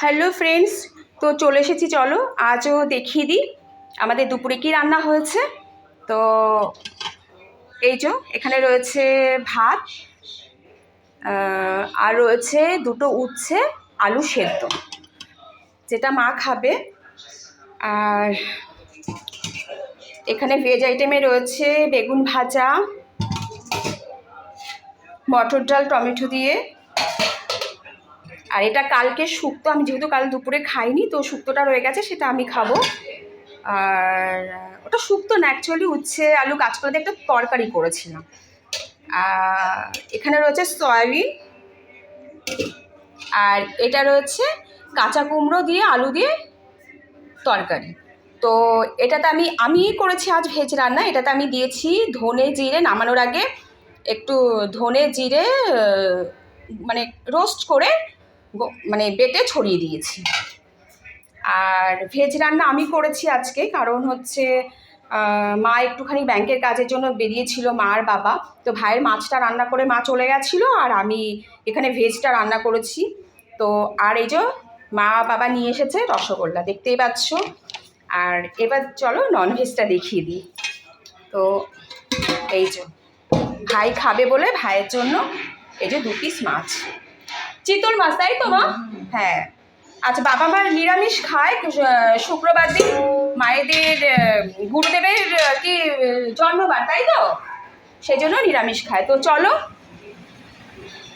Hello friends, তো চলে এসেছি। চলো আজও দেখিয়ে দিই আমাদের দুপুরে কি রান্না হয়েছে। তো এই যে এখানে রয়েছে ভাত, আর রয়েছে দুটো উচ্ছে আলু সেদ্ধ, যেটা মা খাবে। আর এখানে ভেজ আইটেমে রয়েছে বেগুন ভাজা, মটর ডাল টমেটো দিয়ে। আর এটা কালকে শুক্তো, আমি যেহেতু কাল দুপুরে খাইনি তো শুক্তোটা রয়ে গেছে, সেটা আমি খাবো। আর ওটা শুক্তো না, অ্যাকচুয়ালি উচ্ছে আলু কাঁচকলা দিয়ে একটা তরকারি করেছিলাম। এখানে রয়েছে সয়াবিন, আর এটা রয়েছে কাঁচা কুমড়ো দিয়ে আলু দিয়ে তরকারি। তো এটাতে আমি করেছি আজ ভেজ রান্না। এটাতে আমি দিয়েছি ধনে জিরে, নামানোর আগে একটু ধনে জিরে মানে রোস্ট করে মানে বেটে ছড়িয়ে দিয়েছি। আর ভেজ রান্না আমি করেছি আজকে, কারণ হচ্ছে মা একটুখানি ব্যাংকের কাজের জন্য বেরিয়েছিল, মা আর বাবা। তো ভাইয়ের মাছটা রান্না করে মা চলে গেছিলো, আর আমি এখানে ভেজটা রান্না করেছি। তো আর এই যে মা বাবা নিয়ে এসেছে রসগোল্লা, দেখতেই পাচ্ছ। আর এবার চলো ননভেজটা দেখিয়ে দিই। তো এই যে ভাই খাবে বলে ভাইয়ের জন্য এই যে 2 পিস মাছ, চিতল মাছ, তাই তো মা? হ্যাঁ। আচ্ছা, বাবা মা নিরামিষ খায়, শুক্রবার দিন মায়েদের গুরুদেবের কি জন্মবার, তাই তো, সেই জন্য নিরামিষ খায়। তো চলো,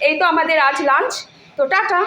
এই তো আমাদের আজ লাঞ্চ। তো টাটা।